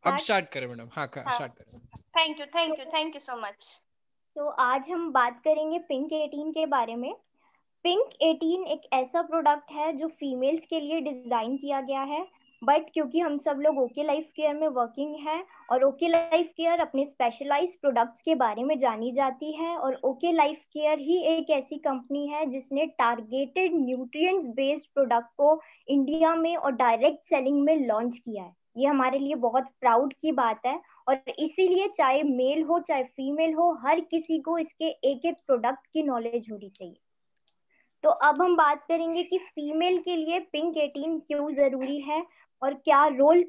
अब start. Start करें madam. हाँ हाँ, स्टार्ट करें। Thank you so much. तो आज हम बात करेंगे पिंक 18 के बारे में। पिंक 18 एक ऐसा प्रोडक्ट है जो फीमेल्स के लिए डिजाइन किया गया है, बट क्योंकि हम सब लोग ओके लाइफ केयर में वर्किंग है और ओके लाइफ केयर अपने स्पेशलाइज्ड प्रोडक्ट्स के बारे में जानी जाती है, और ओके लाइफ केयर ही एक ऐसी कंपनी है जिसने टारगेटेड न्यूट्रिएंट्स बेस्ड प्रोडक्ट को इंडिया में और डायरेक्ट सेलिंग में लॉन्च किया है। ये हमारे लिए बहुत प्राउड की बात है, और इसीलिए चाहे मेल हो चाहे फीमेल हो, हर किसी को इसके एक एक प्रोडक्ट की नॉलेज होनी चाहिए। तो अब हम बात करेंगे कि फीमेल के लिए पिंक 18 क्यों जरूरी है और क्या रोल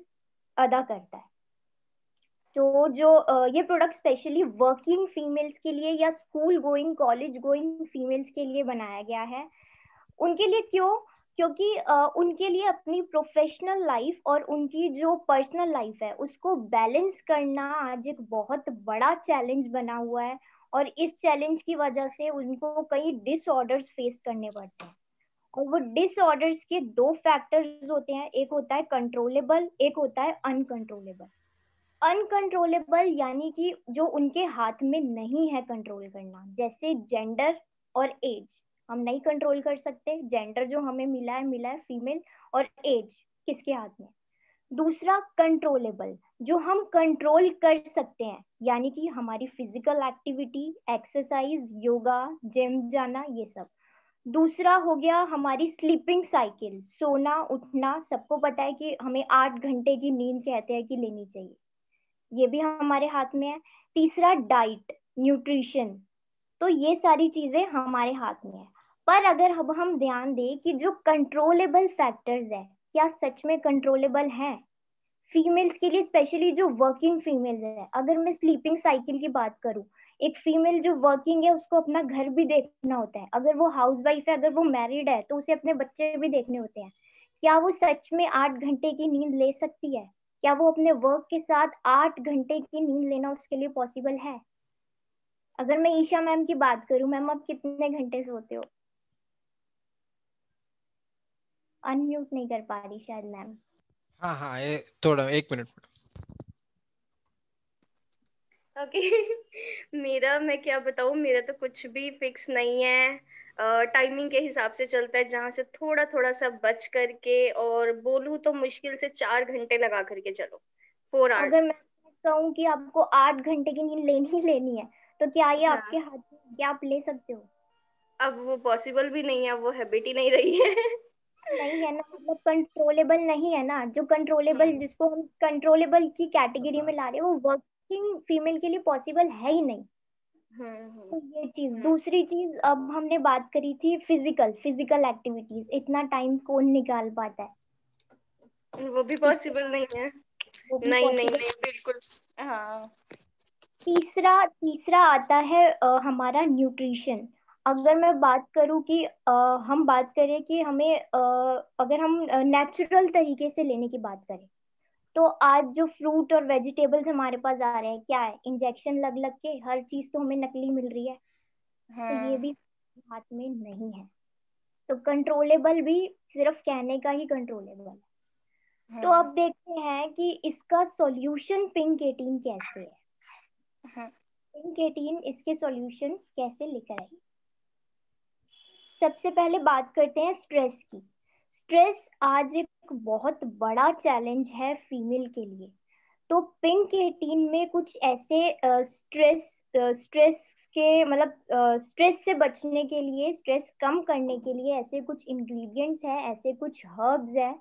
अदा करता है। तो जो ये प्रोडक्ट स्पेशली वर्किंग फीमेल्स के लिए या school going college going females के लिए बनाया गया है। उनके लिए क्यों? क्योंकि उनके लिए अपनी प्रोफेशनल लाइफ और उनकी जो पर्सनल लाइफ है उसको बैलेंस करना आज एक बहुत बड़ा चैलेंज बना हुआ है, और इस चैलेंज की वजह से उनको कई डिसऑर्डर्स फेस करने पड़ते हैं। और वो डिसऑर्डर्स के दो फैक्टर्स होते हैं, एक होता है कंट्रोलेबल, एक होता है अनकंट्रोलेबल। अनकंट्रोलेबल यानी कि जो उनके हाथ में नहीं है कंट्रोल करना, जैसे जेंडर और एज। हम नहीं कंट्रोल कर सकते, जेंडर जो हमें मिला है फीमेल, और एज किसके हाथ में। दूसरा कंट्रोलेबल, जो हम कंट्रोल कर सकते हैं, यानी कि हमारी physical activity, exercise, yoga, gym जाना, ये सब। दूसरा हो गया हमारी स्लीपिंग साइकिल, सोना उठना। सबको पता है कि हमें 8 घंटे की नींद कहते हैं कि लेनी चाहिए, ये भी हमारे हाथ में है। तीसरा डाइट, न्यूट्रिशन। तो ये सारी चीजें हमारे हाथ में है। पर अगर अब हम ध्यान दें कि जो कंट्रोलेबल फैक्टर्स है, क्या सच में कंट्रोलेबल हैं फीमेल्स के लिए, स्पेशली जो वर्किंग फीमेल्स है। अगर मैं स्लीपिंग साइकिल की बात करूं, एक फीमेल जो वर्किंग है उसको अपना घर भी देखना होता है। अगर वो हाउस वाइफ है, अगर वो मैरिड है, तो उसे अपने बच्चे भी देखने होते हैं। क्या वो सच में 8 घंटे की नींद ले सकती है? क्या वो अपने वर्क के साथ 8 घंटे की नींद लेना उसके लिए पॉसिबल है? अगर मैं ईशा मैम की बात करूं, मैम आप कितने घंटे सोते हो? अनम्यूट नहीं कर पा रही शायद मैम। हाँ हाँ, ये थोड़ा 1 मिनट। ओके मेरा, मैं क्या बताऊँ, मेरा तो कुछ भी फिक्स नहीं है। टाइमिंग के हिसाब से चलता है, जहाँ से थोड़ा थोड़ा सा बच करके, और बोलूँ तो मुश्किल से 4 घंटे लगा करके चलो, 4 आवर्स। अगर मैं कहूँ कि आपको 8 घंटे की नींद लेनी ही लेनी है, तो क्या ये हाँ, आपके हाथ में है? क्या आप ले सकते हो? अब वो पॉसिबल भी नहीं है, वो हैबिट ही नहीं रही है नहीं है ना, मतलब कंट्रोलेबल नहीं है ना। जो कंट्रोलेबल, हम्म, जिसको हम कंट्रोलेबल की कैटेगरी में ला रहे हैं, वो वर्किंग फीमेल के लिए पॉसिबल है ही नहीं। हम्म, तो ये चीज। हम्म, दूसरी चीज, अब हमने बात करी थी फिजिकल एक्टिविटीज, इतना टाइम कौन निकाल पाता है? वो भी इसके पॉसिबल नहीं है। वो भी नहीं नहीं पॉसिबल। नहीं, बिल्कुल। हाँ। तीसरा तीसरा आता है हमारा न्यूट्रिशन। अगर मैं बात करूं कि हम बात करें कि हमें अगर हम नेचुरल तरीके से लेने की बात करें, तो आज जो फ्रूट और वेजिटेबल्स हमारे पास आ रहे हैं, क्या है, इंजेक्शन लग लग के हर चीज तो हमें नकली मिल रही है। तो ये हम्म, भी हाथ में नहीं है। तो कंट्रोलेबल भी सिर्फ कहने का ही कंट्रोलेबल है। तो हम्म, अब देखते हैं कि इसका सॉल्यूशन पिंक 18 कैसे है। हम्म, पिंक 18 इसके सॉल्यूशन कैसे लेकर आई। सबसे पहले बात करते हैं स्ट्रेस की। स्ट्रेस आज एक बहुत बड़ा चैलेंज है फीमेल के लिए। तो पिंक 18 में कुछ ऐसे स्ट्रेस के मतलब स्ट्रेस से बचने के लिए, स्ट्रेस कम करने के लिए ऐसे कुछ इंग्रेडिएंट्स हैं, ऐसे कुछ हर्ब्स हैं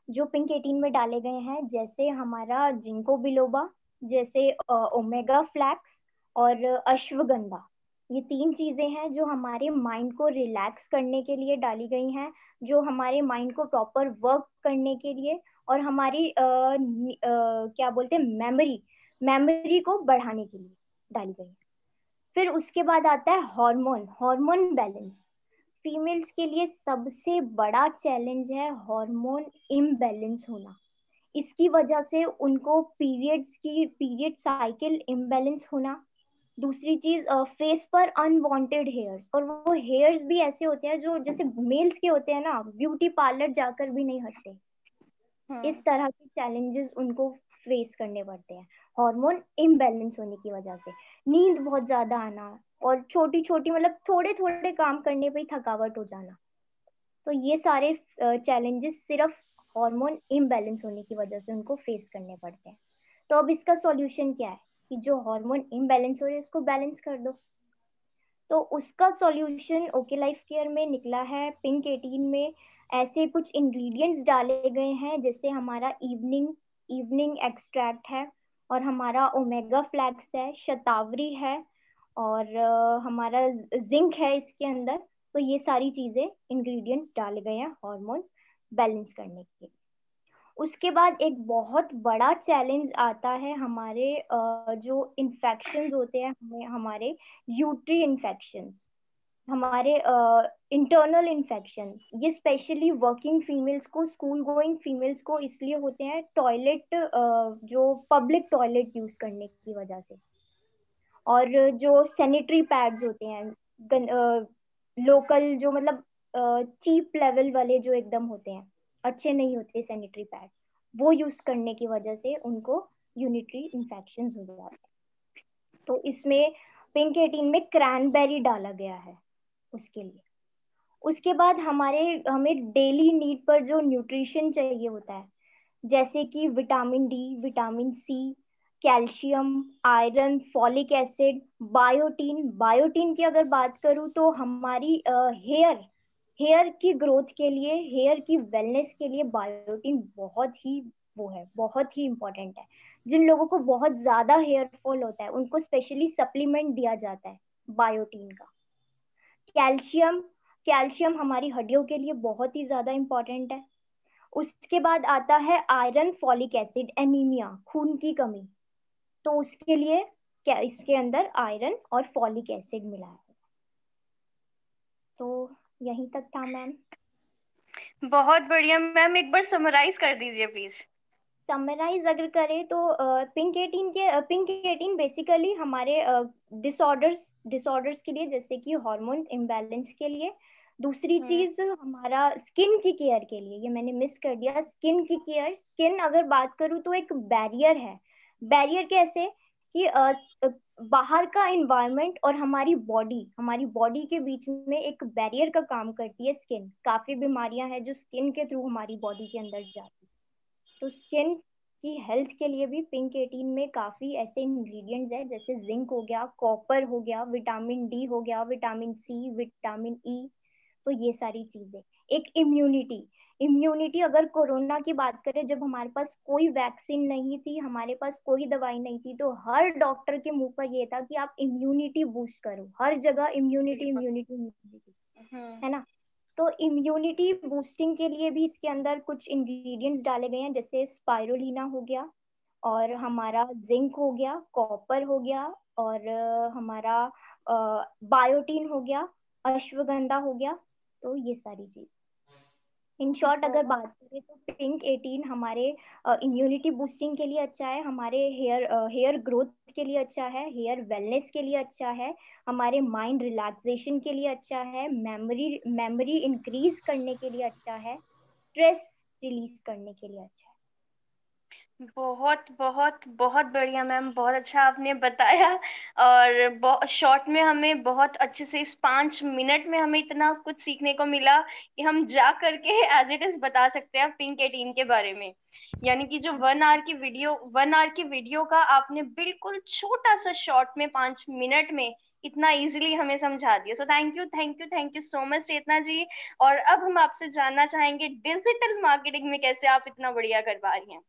जो पिंक 18 में डाले गए हैं। जैसे हमारा जिंको बिलोबा, जैसे ओमेगा फ्लैक्स और अश्वगंधा। ये तीन चीजें हैं जो हमारे माइंड को रिलैक्स करने के लिए डाली गई हैं, जो हमारे माइंड को प्रॉपर वर्क करने के लिए और हमारी क्या बोलते हैं, मेमोरी मेमोरी को बढ़ाने के लिए डाली गई है। फिर उसके बाद आता है हार्मोन हार्मोन बैलेंस। फीमेल्स के लिए सबसे बड़ा चैलेंज है हार्मोन इम्बैलेंस होना। इसकी वजह से उनको पीरियड साइकिल इम्बैलेंस होना। दूसरी चीज, फेस पर अनवांटेड हेयर्स, और वो हेयर्स भी ऐसे होते हैं जो जैसे मेल्स के होते हैं ना, ब्यूटी पार्लर जाकर भी नहीं हटते। हम्म, इस तरह के चैलेंजेस उनको फेस करने पड़ते हैं हार्मोन इम्बैलेंस होने की वजह से। नींद बहुत ज्यादा आना और छोटी छोटी मतलब थोड़े थोड़े काम करने पे ही थकावट हो जाना। तो ये सारे चैलेंजेस सिर्फ हार्मोन इम्बैलेंस होने की वजह से उनको फेस करने पड़ते हैं। तो अब इसका सॉल्यूशन क्या है कि जो हार्मोन इम्बैलेंस हो रहे हैं उसको बैलेंस कर दो। तो उसका सॉल्यूशन ओके लाइफ केयर में निकला है। पिंक 18 में ऐसे कुछ इंग्रेडिएंट्स डाले गए हैं जैसे हमारा इवनिंग इवनिंग एक्सट्रैक्ट है, और हमारा ओमेगा फ्लैक्स है, शतावरी है, और हमारा जिंक है इसके अंदर। तो ये सारी चीजें इंग्रेडिएंट्स डाले गए हैं हार्मोन्स बैलेंस करने के लिए। उसके बाद एक बहुत बड़ा चैलेंज आता है हमारे जो इन्फेक्शंस होते हैं हमें, हमारे यूट्री इन्फेक्शंस, हमारे इंटरनल इन्फेक्शंस। ये स्पेशली वर्किंग फीमेल्स को, स्कूल गोइंग फीमेल्स को इसलिए होते हैं टॉयलेट जो पब्लिक टॉयलेट यूज करने की वजह से, और जो सैनिटरी पैड्स होते हैं लोकल जो मतलब चीप लेवल वाले जो एकदम होते हैं, अच्छे नहीं होते सैनिटरी पैड, वो यूज करने की वजह से उनको यूनिटरी इन्फेक्शन हो जाते हैं। तो इसमें पिंक 18 में क्रैनबेरी डाला गया है उसके लिए। उसके बाद हमें डेली नीड पर जो न्यूट्रिशन चाहिए होता है, जैसे कि vitamin D, vitamin C, calcium, iron, folic acid, biotin. Biotin की अगर बात करूँ तो हमारी हेयर हेयर की ग्रोथ के लिए, हेयर की वेलनेस के लिए बायोटीन बहुत ही वो है, बहुत ही इंपॉर्टेंट है। जिन लोगों को बहुत ज्यादा हेयर फॉल होता है उनको स्पेशली सप्लीमेंट दिया जाता है बायोटीन का। कैल्शियम, कैल्शियम हमारी हड्डियों के लिए बहुत ही ज्यादा इंपॉर्टेंट है। उसके बाद आता है आयरन, फॉलिक एसिड, एनीमिया, खून की कमी। तो उसके लिए क्या इसके अंदर आयरन और फॉलिक एसिड मिला है। तो यहीं तक था मैम। बहुत बढ़िया मैम, एक बार समराइज कर दीजिए प्लीज। समराइज अगर करें तो पिंक 18 बेसिकली हमारे डिसऑर्डर्स के लिए, जैसे कि हार्मोन इम्बैलेंस के लिए। दूसरी चीज हमारा स्किन की केयर के लिए, ये मैंने मिस कर दिया, स्किन की केयर। स्किन अगर बात करूँ तो एक बैरियर है। बैरियर कैसे कि बाहर का इन्वायरमेंट और हमारी बॉडी के बीच में एक बैरियर का काम करती है स्किन। काफी बीमारियां हैं जो स्किन के थ्रू हमारी बॉडी के अंदर जाती है। तो स्किन की हेल्थ के लिए भी पिंक 18 में काफी ऐसे इंग्रेडिएंट्स हैं, जैसे जिंक हो गया, कॉपर हो गया, विटामिन डी हो गया, विटामिन सी, विटामिन ई। तो ये सारी चीजें। एक इम्यूनिटी, इम्यूनिटी अगर कोरोना की बात करें, जब हमारे पास कोई वैक्सीन नहीं थी, हमारे पास कोई दवाई नहीं थी, तो हर डॉक्टर के मुंह पर ये था कि आप इम्यूनिटी बूस्ट करो, हर जगह इम्यूनिटी इम्यूनिटी इम्यूनिटी, है ना। तो इम्यूनिटी बूस्टिंग के लिए भी इसके अंदर कुछ इंग्रेडिएंट्स डाले गए हैं, जैसे स्पाइरुलिना हो गया, और हमारा जिंक हो गया, कॉपर हो गया, और हमारा बायोटीन हो गया, अश्वगंधा हो गया। तो ये सारी चीज, इन शॉर्ट अगर बहुत बात करें तो पिंक 18 हमारे इम्यूनिटी बूस्टिंग के लिए अच्छा है, हमारे हेयर ग्रोथ के लिए अच्छा है, हेयर वेलनेस के लिए अच्छा है, हमारे माइंड रिलैक्सेशन के लिए अच्छा है, मेमोरी इंक्रीज करने के लिए अच्छा है, स्ट्रेस रिलीज करने के लिए अच्छा है। बहुत बहुत बहुत बढ़िया मैम, बहुत अच्छा आपने बताया। और शॉर्ट में हमें बहुत अच्छे से इस 5 मिनट में हमें इतना कुछ सीखने को मिला कि हम जा करके एज इट इज बता सकते हैं पिंक 18 के बारे में। यानी कि जो 1 आवर की वीडियो का आपने बिल्कुल छोटा सा शॉर्ट में 5 मिनट में इतना इजीली हमें समझा दिया। So thank you thank you thank you so much Chetna ji. और अब हम आपसे जानना चाहेंगे डिजिटल मार्केटिंग में कैसे आप इतना बढ़िया कर पा रही हैं।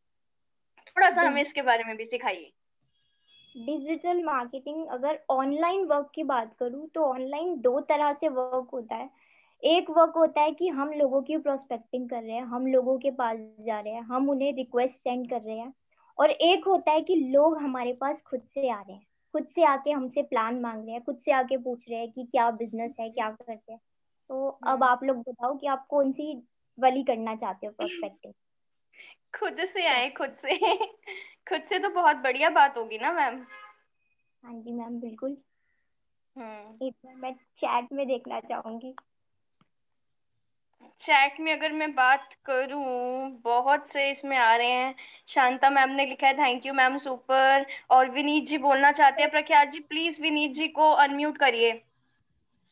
थोड़ा सा हमें इसके बारे में भी सिखाइए। डिजिटल मार्केटिंग अगर ऑनलाइन वर्क की बात करूँ तो ऑनलाइन दो तरह से वर्क होता है। एक वर्क होता है कि हम लोगों की प्रोस्पेक्टिंग कर रहे हैं, हम लोगों के पास जा रहे हैं, हम उन्हें रिक्वेस्ट सेंड कर रहे हैं। और एक होता है कि लोग हमारे पास खुद से आ रहे हैं, खुद से आके हमसे प्लान मांग रहे हैं, खुद से आके पूछ रहे हैं कि क्या बिजनेस है, क्या करते हैं। तो अब आप लोग बताओ कि आप कौन सी वाली करना चाहते हो प्रोस्पेक्टिंग। खुद से आए, खुद से खुद से तो बहुत बढ़िया बात होगी ना मैम। हाँ जी मैम, बिल्कुल। हम्म। एक बार मैं चैट में देखना चाहूंगी। चैट में अगर मैं बात करूं, बहुत से इसमें आ रहे हैं। शांता मैम ने लिखा है थैंक यू मैम सुपर। और विनीत जी बोलना चाहते हैं। प्रख्यात जी प्लीज विनीत जी को अनम्यूट करिए।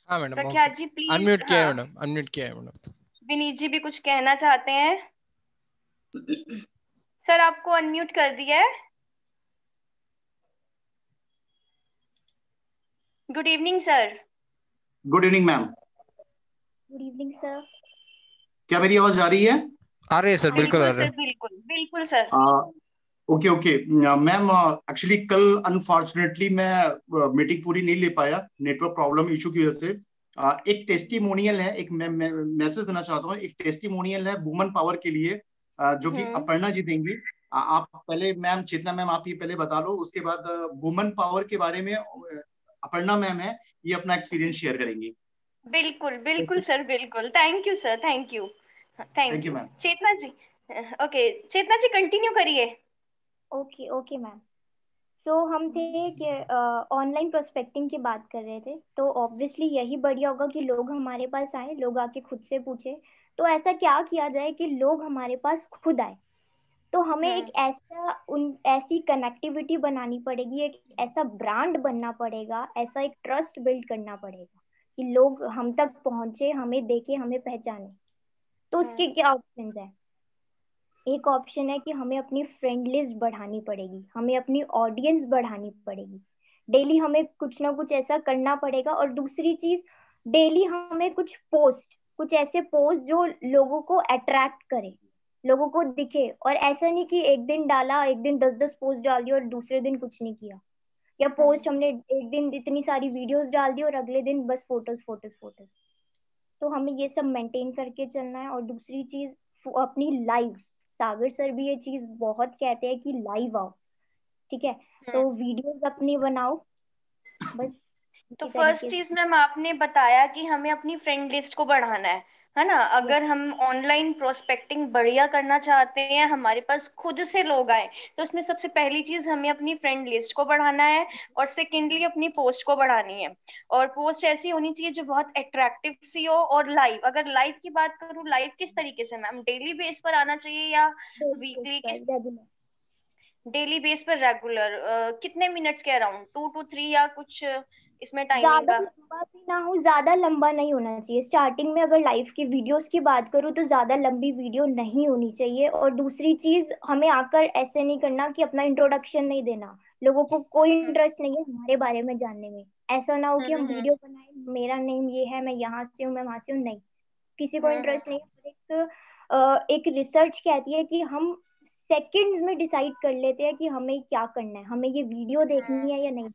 हाँ मैडम, ओके। प्रख्यात जी प्लीज, अनम्यूट किया है हाँ। मैडम, अनम्यूट किया है मैडम। विनीत जी भी कुछ कहना चाहते हैं। सर आपको अनम्यूट कर दिया है। Good evening sir. Good evening ma'am. Good evening sir. क्या मेरी आवाज आ रही है? आ रही है सर, बिल्कुल आ बिल्कुल रहा सर, है। बिल्कुल बिल्कुल sir. Okay okay ma'am, actually कल अनफॉर्चुनेटली मैं मीटिंग पूरी नहीं ले पाया, नेटवर्क प्रॉब्लम इशू की वजह से। एक टेस्टिमोनियल है, एक मैं मैसेज देना चाहता हूँ। एक टेस्टिमोनियल है वुमन पावर के लिए, जो कि हम्म। अपर्णा जी देंगी। आप पहले मैम, चेतना मैम, आप ये पहले बता लो, उसके बाद वुमन पावर के बारे में अपर्णा मैम है, ये अपना एक्सपीरियंस शेयर करेंगी। बिल्कुल बिल्कुल सर, बिल्कुल। Thank you sir, thank you. Thank thank you you ma'am. Chetna ji. Okay Chetna ji continue करिए। Okay okay ma'am. सो हम थे कि ऑनलाइन प्रोस्पेक्टिंग की बात कर रहे थे, तो ऑब्वियसली यही बढ़िया होगा कि लोग हमारे पास आए, लोग आके खुद से पूछे। तो ऐसा क्या किया जाए कि लोग हमारे पास खुद आए? तो हमें एक हम्म ऐसी कनेक्टिविटी बनानी पड़ेगी, एक ऐसा ब्रांड बनना पड़ेगा, ऐसा एक ट्रस्ट बिल्ड करना पड़ेगा कि लोग हम तक पहुंचे, हमें देखे, हमें पहचाने। तो उसके हम्म क्या ऑप्शंस है? एक ऑप्शन है कि हमें अपनी फ्रेंड लिस्ट बढ़ानी पड़ेगी, हमें अपनी ऑडियंस बढ़ानी पड़ेगी। डेली हमें कुछ ना कुछ ऐसा करना पड़ेगा। और दूसरी चीज, डेली हमें कुछ ऐसे पोस्ट जो लोगों को अट्रैक्ट करे, लोगों को दिखे। और ऐसा नहीं कि एक दिन डाला, एक दिन 10-10 पोस्ट डाल दी और दूसरे दिन कुछ नहीं किया। या पोस्ट हम्म हमने एक दिन इतनी सारी वीडियोस डाल दी और अगले दिन बस फोटोज फोटोज फोटोज। तो हमें ये सब मेंटेन करके चलना है। और दूसरी चीज, अपनी लाइव, सागर सर भी ये चीज बहुत कहते हैं कि लाइव आओ। ठीक है? हम्म। तो वीडियोस अपनी बनाओ, बस तो इसी फर्स्ट तरीके चीज से। मैम आपने बताया कि हमें अपनी फ्रेंड लिस्ट को बढ़ाना है ना। यस। अगर हम ऑनलाइन प्रोस्पेक्टिंग बढ़िया करना चाहते हैं, हमारे पास खुद से लोग आए, तो उसमें सबसे पहली चीज हमें अपनी फ्रेंड लिस्ट को बढ़ाना है। और सेकेंडली अपनी पोस्ट को बढ़ानी है। और पोस्ट ऐसी होनी चाहिए जो बहुत अट्रैक्टिव सी हो। और लाइव, अगर लाइव की बात करूँ, लाइव किस तरीके से मैम, डेली बेस पर आना चाहिए या वीकली, किस? रेगुलर। डेली बेस पर रेगुलर। कितने मिनट्स के अराउंड, 2 to 3 या कुछ इसमें टाइमिंग ज्यादा का? लंबा भी ना हो, ज्यादा लंबा नहीं होना चाहिए। स्टार्टिंग में अगर लाइव की वीडियोस की बात करूँ तो ज्यादा लंबी वीडियो नहीं होनी चाहिए। और दूसरी चीज, हमें आकर ऐसे नहीं करना कि अपना इंट्रोडक्शन नहीं देना। लोगों को कोई हम्म इंटरेस्ट नहीं है हमारे बारे में जानने में। ऐसा ना हो कि हम हम्म वीडियो बनाए, मेरा नेम ये है, मैं यहाँ से हूँ, मैं वहां से हूँ, नहीं। किसी को हम्म इंटरेस्ट नहीं है। एक रिसर्च कहती है कि हम सेकंड्स में डिसाइड कर लेते हैं कि हमें क्या करना है, हमें ये वीडियो देखनी है या नहीं।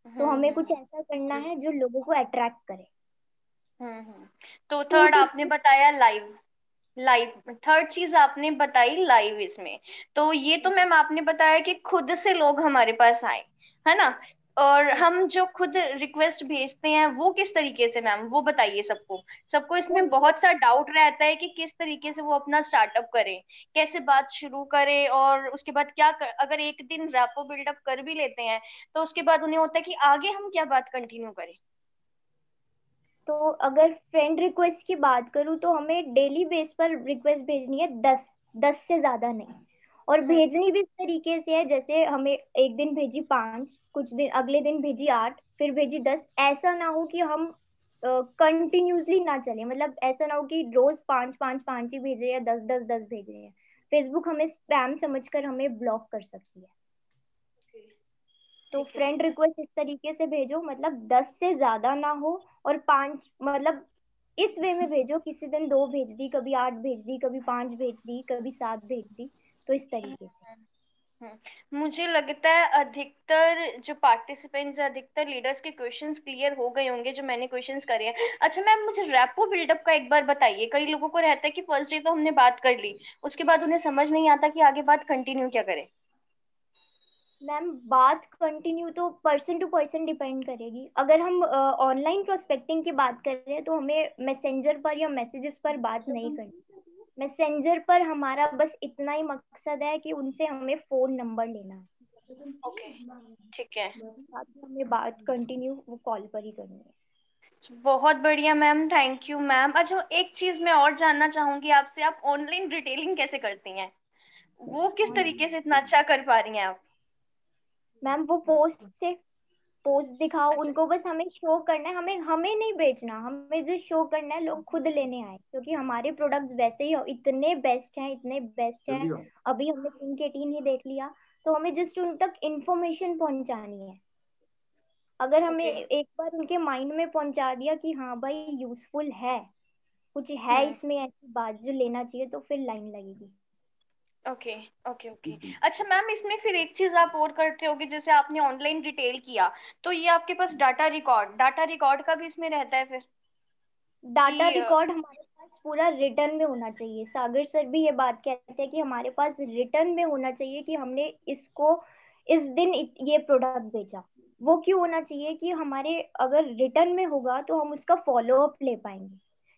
तो हमें कुछ हम्म ऐसा करना है जो लोगों को अट्रैक्ट करे। तो टू थर्ड टू आपने बताया लाइव। लाइव थर्ड चीज आपने बताई लाइव इसमें। तो ये तो मैम आपने बताया कि खुद से लोग हमारे पास आए, है ना। और हम जो खुद रिक्वेस्ट भेजते हैं वो किस तरीके से मैम, वो बताइए सबको। सबको इसमें बहुत सा डाउट रहता है कि किस तरीके से वो अपना स्टार्टअप करें, कैसे बात शुरू करें। और उसके बाद अगर एक दिन रैपो बिल्डअप कर भी लेते हैं, तो उसके बाद उन्हें होता है कि आगे हम क्या बात कंटिन्यू करें। तो अगर फ्रेंड रिक्वेस्ट की बात करूँ तो हमें डेली बेस पर रिक्वेस्ट भेजनी है, 10 से ज्यादा नहीं। और हम्म भेजनी भी इस तरीके से है, जैसे हमें एक दिन भेजी 5, कुछ दिन अगले दिन भेजी 8, फिर भेजी 10। ऐसा ना हो कि हम कंटिन्यूसली ना चले। मतलब ऐसा ना हो कि रोज 5 5 5 ही भेज रहे हैं, 10 10 10 भेज रहे हैं। फेसबुक हमें स्पैम समझकर हमें ब्लॉक कर सकती है। तो ठीक है फ्रेंड ठीक है। रिक्वेस्ट इस तरीके से भेजो, मतलब 10 से ज्यादा ना हो। और 5, मतलब इस वे में भेजो, किसी दिन 2 भेज दी, कभी 8 भेज दी, कभी 5 भेज दी, कभी 7 भेज दी। तो इस तरीके से। मुझे लगता है अधिकतर जो पार्टिसिपेंट्स, अधिकतर लीडर्स के क्वेश्चंस क्लियर हो गए होंगे जो मैंने क्वेश्चंस करे हैं। अच्छा मैम, मुझे रैपो बिल्डअप का एक बार बताइए। कई लोगों को रहता है कि फर्स्ट डे तो हमने बात कर ली, उसके बाद उन्हें समझ नहीं आता कि आगे बात कंटिन्यू क्या करें। मैम, बात कंटिन्यू तो पर्सन टू पर्सन डिपेंड करेगी। अगर हम ऑनलाइन प्रोस्पेक्टिंग की बात कर रहे हैं तो हमें मैसेंजर पर या मैसेजेस पर बात नहीं करनी। मैसेंजर पर हमारा बस इतना ही मकसद है कि उनसे हमें फोन नंबर लेना है। ओके ठीक है। बाकी हमें बात कंटिन्यू वो कॉल पर ही करनी है। बहुत बढ़िया मैम, थैंक यू मैम। अच्छा, एक चीज मैं और जानना चाहूंगी आपसे, आप ऑनलाइन रिटेलिंग कैसे करती हैं? वो किस तरीके से इतना अच्छा कर पा रही हैं आप? मैम वो पोस्ट दिखाओ अच्छा। उनको, बस हमें शो करना है, हमें हमें नहीं बेचना, हमें जो शो करना है लोग खुद लेने आए, क्योंकि हमारे प्रोडक्ट्स वैसे ही इतने बेस्ट हैं, इतने बेस्ट हैं। जल्दी आओ। अभी हमने पिंक 18 ही देख लिया, तो हमें जस्ट उन तक इंफॉर्मेशन पहुंचानी है। अगर हमें ओके। एक बार उनके माइंड में पहुंचा दिया कि हाँ भाई यूजफुल है, कुछ है हम्म। इसमें ऐसी बात जो लेना चाहिए, तो फिर लाइन लगेगी। Okay okay okay. अच्छा मैम, इसमें फिर एक चीज आप और करते होगे, जैसे आपने ऑनलाइन रिटेल किया, तो ये आपके पास डाटा रिकॉर्ड का भी इसमें रहता है फिर डाटा कि रिकॉर्ड हमारे पास पूरा रिटर्न में होना चाहिए। सागर सर भी ये बात कहते हैं कि हमारे पास रिटर्न में होना चाहिए कि हमने इसको इस दिन ये प्रोडक्ट बेचा। वो क्यों होना चाहिए कि हमारे अगर रिटर्न में होगा तो हम उसका फॉलो अप ले पाएंगे।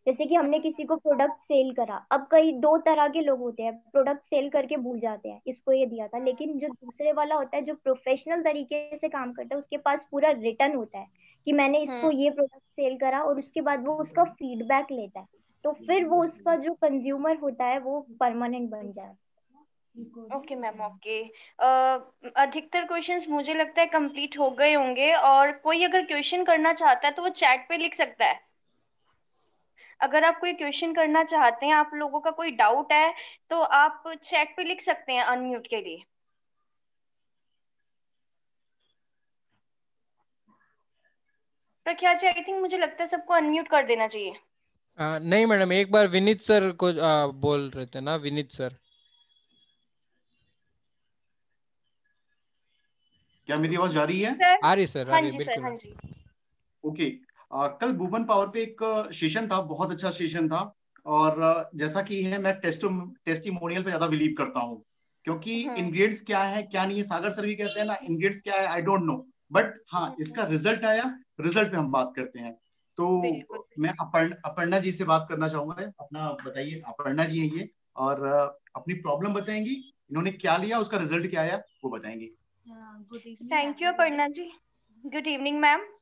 जैसे कि हमने किसी को प्रोडक्ट सेल करा, अब कई दो तरह के लोग होते हैं, प्रोडक्ट सेल करके भूल जाते हैं इसको ये दिया था, लेकिन जो दूसरे वाला होता है जो प्रोफेशनल तरीके से काम करता है, उसके पास पूरा रिटर्न होता है कि मैंने हम्म। इसको ये प्रोडक्ट सेल करा, और उसके बाद वो उसका फीडबैक लेता है, तो फिर वो उसका जो कंज्यूमर होता है वो परमानेंट बन जाए। Okay ma'am, okay. अधिकतर क्वेश्चंस मुझे लगता है कंप्लीट हो गए होंगे, और कोई अगर क्वेश्चन करना चाहता है तो वो चैट पे लिख सकता है। अगर आप कोई क्वेश्चन करना चाहते हैं, आप लोगों का कोई डाउट है, तो आप चैट पे लिख सकते हैं अनम्यूट के लिए। प्रख्यात जी, आई थिंक मुझे लगता है सबको अनम्यूट कर देना चाहिए। नहीं मैडम, एक बार विनीत सर को बोल रहे थे ना, विनीत सर। क्या मेरी आवाज जा रही है? सर। आ रही सर, आ हाँ रही है, जी सर, बिल्कुल। हाँ जी। ओके। कल वुमन पावर पे एक सेशन था, बहुत अच्छा सेशन था। और जैसा कि है, मैं टेस्टिमोनियल पे ज्यादा बिलीव करता हूँ, क्योंकि हम्म। इंग्रेडिएंट्स क्या है क्या नहीं है, सागर सर भी कहते हैं ना इंग्रेडिएंट्स क्या है आई डोंट नो, बट हाँ हम्म। इसका रिजल्ट आया, रिजल्ट पे हम बात करते हैं। बिल्कुल। तो मैं अपर्णा जी से बात करना चाहूंगा, अपना बताइए, अपर्णा जी है ये, और अपनी प्रॉब्लम बताएंगी, इन्होंने क्या लिया उसका रिजल्ट क्या आया वो बताएंगी। Good evening thank you everybody. Aparna ji. Good evening ma'am.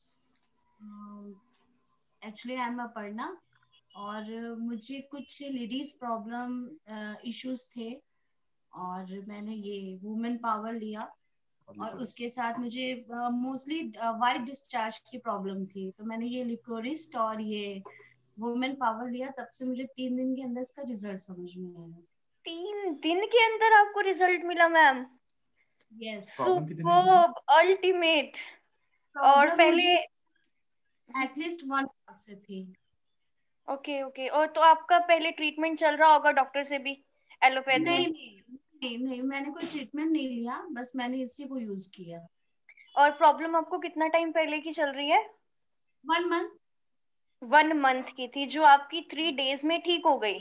Actually I am Aparna, और मुझे कुछ लेडीज प्रॉब्लम इश्यूज थे, और मैंने ये वुमेन पावर लिया, और उसके साथ मुझे मोस्टली वाइट डिस्चार्ज की प्रॉब्लम थी, तो मैंने ये लिकोरिस्ट और ये वुमेन पावर लिया। तब से मुझे 3 दिन के अंदर इसका रिजल्ट समझ में आया। 3 दिन के अंदर आपको रिजल्ट मिला मैम? यस। प्रॉब्लम कितने दिन की? Superb, ultimate. और प्रॉब्लम मुझे पहले एटलीस्ट 1 मंथ से थी। ओके ओके, और तो आपका पहले ट्रीटमेंट चल रहा होगा डॉक्टर से भी, एलोपैथी? नहीं नहीं नहीं, मैंने कोई ट्रीटमेंट नहीं लिया, बस मैंने इसी को यूज किया। और प्रॉब्लम आपको कितना टाइम पहले की चल रही है? 1 मंथ। 1 मंथ की थी, जो आपकी 3 डेज में ठीक हो गई।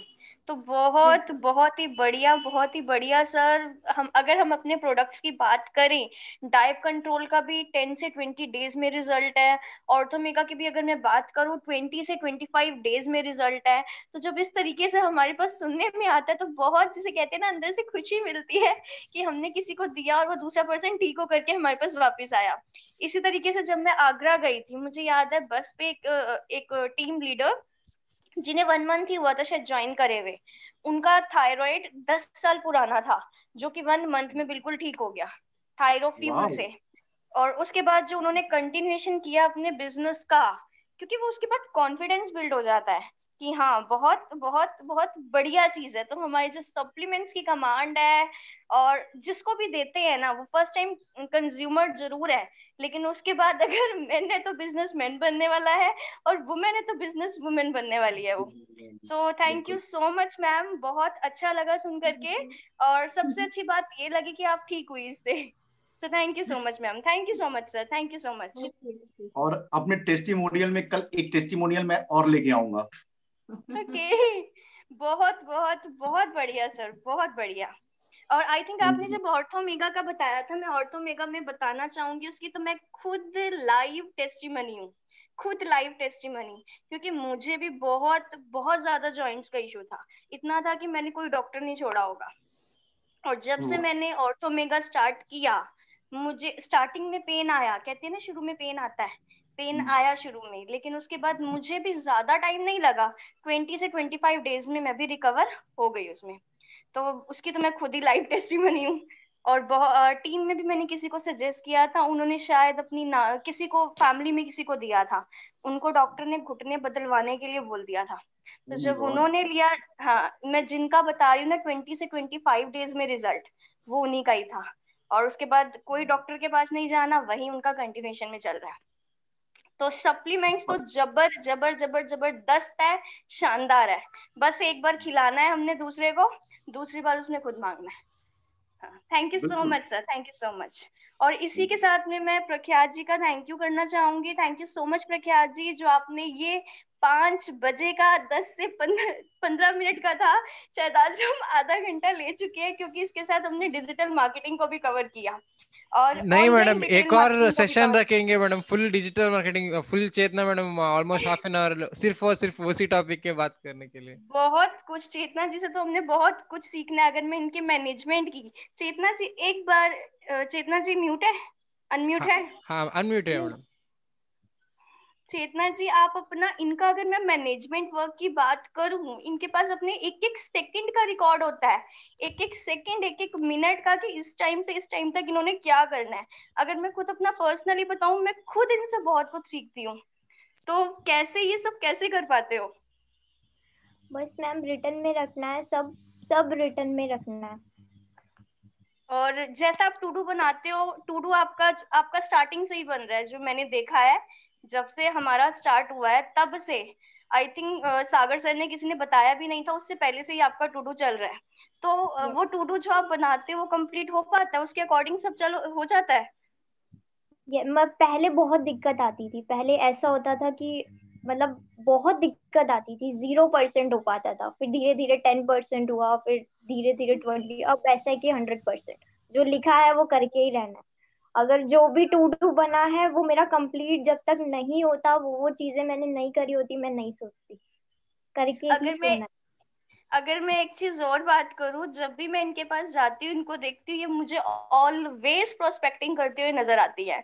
तो बहुत बिल्कुल। बहुत ही बढ़िया, बहुत ही बढ़िया सर। हम अपने प्रोडक्ट्स की बात करें, डाइप कंट्रोल का भी 10 से 20 डेज में रिजल्ट है। ऑर्थोमेगा की भी अगर मैं बात करूं, 20 से 25 डेज में रिजल्ट है। तो जब इस तरीके से हमारे पास सुनने में आता है, तो बहुत, जिसे कहते हैं ना, अंदर से खुशी मिलती है कि हमने किसी को दिया और वो दूसरा पर्सन ठीक हो करके हमारे पास वापस आया। इसी तरीके से जब मैं आगरा गई थी, मुझे याद है बस पे एक टीम लीडर, जिन्हें 1 मंथ ही हुआ था शायद ज्वाइन करे हुए, उनका थायराइड 10 साल पुराना था, जो कि 1 मंथ में बिल्कुल ठीक हो गया, थायरोफ्यूल वाह। से। और उसके बाद जो उन्होंने कंटिन्यूएशन किया अपने बिजनेस का, क्योंकि वो उसके बाद कॉन्फिडेंस बिल्ड हो जाता है कि हाँ, बहुत बहुत बहुत बढ़िया चीज है। तो हमारे जो सप्लीमेंट्स की कमांड है, और जिसको भी देते हैं ना, वो फर्स्ट टाइम कंज्यूमर जरूर है, लेकिन उसके बाद अगर मैन है तो बिजनेस मैन बनने वाला है, और वुमेन है तो बिजनेस वुमेन बनने वाली है वो। सो थैंक यू बिल्कुल। सो मच मैम, बहुत अच्छा लगा सुन करके। और सबसे अच्छी बात ये लगी कि आप ठीक हुई इससे। सो thank you so much ma'am, thank you so much sir, thank you so much. और अपने टेस्टिमोनियल में कल एक टेस्टिमोनियल मैं और लेके आऊंगा। ओके। बहुत बहुत बहुत बढ़िया सर, बहुत बढ़िया। और आई थिंक आपने जब ऑर्थोमेगा का बताया था, मैं ऑर्थोमेगा में बताना चाहूंगी उसकी, तो मैं खुद लाइव टेस्टिमनी हूँ, खुद लाइव टेस्टिमनी। क्योंकि मुझे भी बहुत बहुत ज्यादा जॉइंट्स का इशू था, इतना था कि मैंने कोई डॉक्टर नहीं छोड़ा होगा। और जब से मैंने ऑर्थोमेगा स्टार्ट किया, मुझे स्टार्टिंग में पेन आया, कहते हैं ना शुरू में पेन आता है, पेन आया शुरू में, लेकिन उसके बाद मुझे भी ज्यादा टाइम नहीं लगा, 20 से 25 डेज में मैं भी रिकवर हो गई उसमें। तो उसकी तो मैं खुद ही लाइव टेस्टिमनी हूँ। और टीम में भी मैंने किसी को सजेस्ट किया था, उन्होंने शायद अपनी किसी को फैमिली में किसी को दिया था, उनको डॉक्टर ने घुटने बदलवाने के लिए बोल दिया था। तो जब उन्होंने लिया, हाँ मैं जिनका बता रही हूँ ना 20 से 25 डेज में रिजल्ट, वो उन्हीं का ही था। और उसके बाद कोई डॉक्टर के पास नहीं जाना, वही उनका कंटिन्यूएशन में चल रहा है। तो सप्लीमेंट्स तो जबर जबर जबर जबरदस्त है, शानदार है। बस एक बार खिलाना है हमने दूसरे को, दूसरी बार उसने खुद मांगना है। Thank you so much sir, thank you so much. और इसी के साथ में मैं प्रख्यात जी का थैंक यू करना चाहूंगी। थैंक यू सो मच प्रख्यात जी, जो आपने ये 5 बजे का 10 से 15 मिनट का था, शायद आज हम आधा घंटा ले चुके हैं, क्योंकि इसके साथ हमने डिजिटल मार्केटिंग को भी कवर किया और नहीं ऑनलाइन मैडम, रिटेल एक और मार्केटिंग को भी सेशन कवर। रखेंगे madam, full digital marketing, full Chetna madam, almost half an hour सिर्फ और सिर्फ उसी टॉपिक के बात करने के लिए। बहुत कुछ चेतना जी से तो हमने बहुत कुछ सीखना है। अगर मैं इनके मैनेजमेंट की, चेतना जी एक बार, चेतना जी म्यूट है, अनम्यूट हाँ है? हाँ, अनम्यूट है मैडम। चेतना जी आप अपना, इनका अगर मैं मैनेजमेंट वर्क की बात करूं, इनके पास अपने एक एक सेकंड का रिकॉर्ड होता है, एक एक सेकंड, एक एक मिनट का, कि इस टाइम से इस टाइम तक इन्होंने क्या करना है। अगर मैं खुद अपना पर्सनली बताऊं, मैं खुद इनसे बहुत कुछ सीखती हूँ। तो कैसे ये सब कैसे कर पाते हो? बस मैम रिटर्न में रखना है, सब सब रिटर्न में रखना है। और जैसा आप टू डू बनाते हो, टू डू आपका आपका स्टार्टिंग से ही बन रहा है, जो मैंने देखा है जब से हमारा स्टार्ट हुआ है तब से। आई थिंक सागर सर ने, किसी ने बताया भी नहीं था, उससे पहले से ही आपका टू डू चल रहा है। तो वो टू डू जो आप बनाते हो वो कंप्लीट हो पाता है, उसके अकॉर्डिंग सब चलो हो जाता है? ये मैं पहले बहुत दिक्कत आती थी, पहले ऐसा होता था कि मतलब बहुत दिक्कत आती थी, 0% हो पाता था, फिर धीरे धीरे 10% हुआ, फिर धीरे धीरे 20, अब ऐसा है कि 100% जो लिखा है वो करके ही रहना है। अगर जो भी टू डू बना है वो मेरा कंप्लीट जब तक नहीं होता, वो चीजें मैंने नहीं करी होती, मैं नहीं सोचती, करके ही सुनना है। अगर मैं एक चीज और बात करूं, जब भी मैं इनके पास जाती हूँ, इनको देखती हूँ, ये मुझे ऑलवेज प्रोस्पेक्टिंग करते हुए नजर आती है।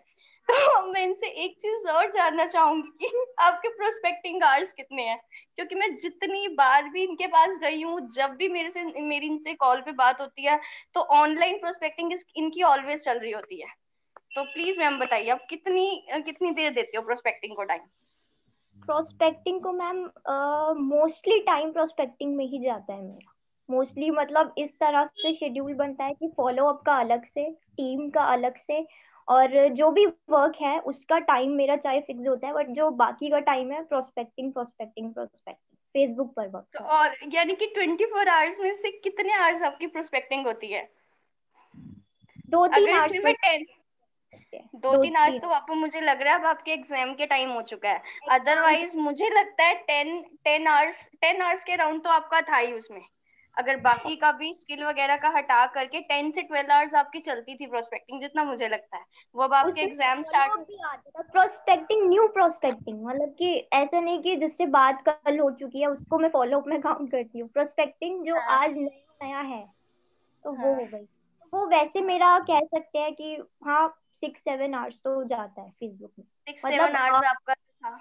तो मैं इनसे एक चीज और जानना चाहूंगी कि आपके प्रोस्पेक्टिंग आवर्स कितने हैं? क्योंकि मैं जितनी बार भी इनके पास गई हूँ, जब भी मेरी इनसे कॉल पे बात होती है, तो ऑनलाइन प्रोस्पेक्टिंग इनकी ऑलवेज चल रही होती है। तो प्लीज मैम बताइए, आप कितनी कितनी देर देते हो प्रोस्पेक्टिंग को टाइम? प्रोस्पेक्टिंग को मैम मोस्टली टाइम प्रोस्पेक्टिंग में ही जाता है मेरा, मोस्टली मतलब इस तरह से शेड्यूल बनता है कि फॉलो अप का अलग से, टीम का अलग से, और जो भी वर्क है उसका टाइम मेरा चाहे फिक्स होता है, बट जो बाकी का टाइम है प्रोस्पेक्टिंग प्रोस्पेक्टिंग प्रोस्पेक्टिंग फेसबुक पर वर्क। तो और यानी कि 24 आवर्स में से कितने आवर्स आपकी प्रोस्पेक्टिंग होती है? 2-3 अगर आवर्स इसमें मैं 10, दो दो तीन आवर्स तीन तो आपको, मुझे लग रहा है अब आपके एग्जाम के टाइम हो चुका है। अदरवाइज मुझे लगता है 10 आवर्स के अराउंड तो आपका था ही उसमें। अगर बाकी का भी स्किल वगैरह का हटा करके 10 से 12 आवर्स आपकी चलती थी प्रोस्पेक्टिंग, जितना मुझे लगता है। वो अब आपके उसमें एग्जाम फॉलो स्टार्ट। अप भी आता था, प्रोस्पेक्टिंग न्यू प्रोस्पेक्टिंग, मतलब कि ऐसा नहीं कि जिससे बात कल हो चुकी है उसको मैं फॉलो अप में काउंट करती हूँ, प्रोस्पेक्टिंग जो हाँ आज नया नया है तो वो हाँ हो गई। तो वो वैसे मेरा कह सकते हैं कि हाँ 6-7 आवर्स तो जाता है फेसबुक में, 6-7 मतलब आवर्स आपका था।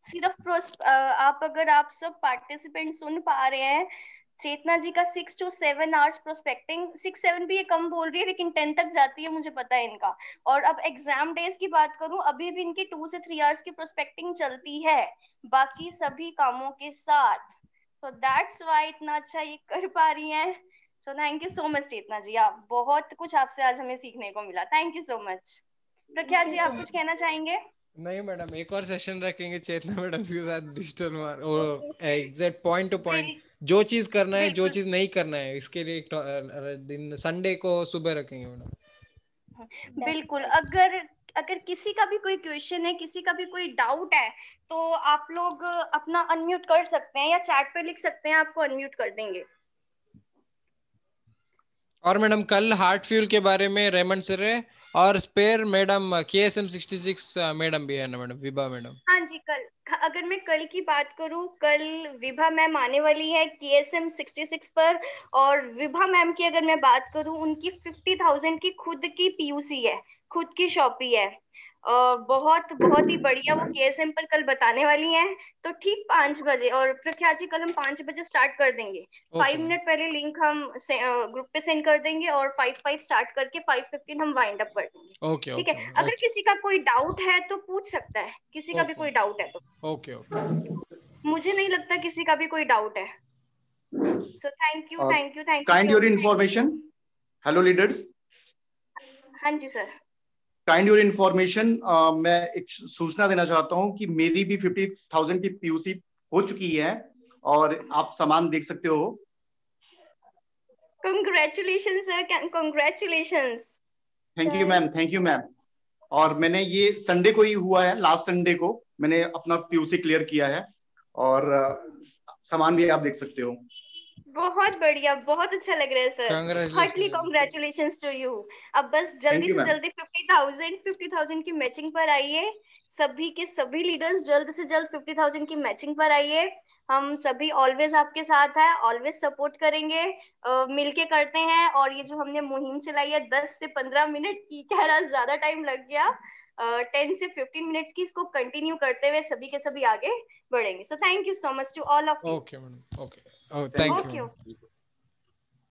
सिर्फ आप, अगर आप सब पार्टिसिपेंट सुन पा रहे हैं, चेतना जी का 6 to 7 आवर्स प्रोस्पेक्टिंग, 6-7 भी ये कम बोल रही है, लेकिन 10 तक जाती है, मुझे पता है इनका। और अब एग्जाम डेज की बात करूं, अभी भी इनकी 2 से 3 आवर्स की प्रोस्पेक्टिंग चलती है, बाकी सभी कामों के साथ। सो दैट्स वाई इतना अच्छा ये कर पा रही हैं। So thank you so much Chetna ji, आप बहुत कुछ आपसे आज हमें सीखने को मिला। Thank you so much. Prakhya ji, आप कुछ कहना चाहेंगे? नहीं मैडम, एक और सेशन रखेंगे चेतना मैडम के साथ, डिजिटल मार वो एग्जैक्ट पॉइंट टू पॉइंट, जो चीज करना है जो बिल्कुल चीज नहीं करना है, इसके लिए एक दिन संडे को सुबह रखेंगे मैडम। बिल्कुल। अगर अगर किसी का भी कोई क्वेश्चन है, किसी का भी कोई डाउट है, तो आप लोग अपना अनम्यूट कर सकते हैं या चैट पे लिख सकते हैं, आपको अनम्यूट कर देंगे। और मैडम कल हार्ट फ्यूल के बारे में रेमंड सर है, और स्पेयर मैडम KSM 66 मैडम भी है ना मैडम, विभा मैडम। हाँ जी, कल, अगर मैं कल की बात करूं, कल विभा मैम आने वाली है KSM 66 पर। और विभा मैम की अगर मैं बात करूं, उनकी 50,000 की खुद की PUC है, खुद की शॉपी है। बहुत बहुत ही बढ़िया वो KSM पर कल बताने वाली हैं। तो ठीक 5 बजे, और प्रख्या जी कल हम 5 बजे स्टार्ट कर देंगे। 5 मिनट पहले लिंक हम ग्रुप पे सेंड कर देंगे और 5 स्टार्ट करके 5:15 हम वाइंड अप कर देंगे। ओके ठीक है, अगर किसी का कोई डाउट है तो पूछ सकता है, किसी का भी कोई डाउट है तो। ओके ओके, मुझे नहीं लगता किसी का भी कोई डाउट है। सो thank you thank you thank you kind your information. Hello leaders. हाँ जी सर। Kind your information. मैं एक सूचना देना चाहता हूँ कि मेरी भी 50,000 की POC हो चुकी है और आप सामान देख सकते हो। Congratulation sir, congratulations. Thank you ma'am, thank you ma'am. और मैंने ये संडे को ही हुआ है, लास्ट संडे को मैंने अपना POC क्लियर किया है और सामान भी आप देख सकते हो। बहुत बढ़िया, बहुत अच्छा लग रहा है sir. Heartily congratulations to you. अब बस जल्दी से जल्दी 50,000 की मैचिंग पर आइए। सभी के सभी लीडर्स जल्द से जल्द 50,000 की मैचिंग पर आइए। हम सभी ऑलवेज आपके साथ है, ऑलवेज सपोर्ट करेंगे। मिलके करते हैं। और ये जो हमने मुहिम चलाई है 10 से 15 मिनट की, कह रहा ज्यादा टाइम लग गया, 10 से 15 मिनट्स की, इसको कंटिन्यू करते हुए सभी के सभी आगे बढ़ेंगे। So thank you so much to all of you. Okay madam, okay, thank you.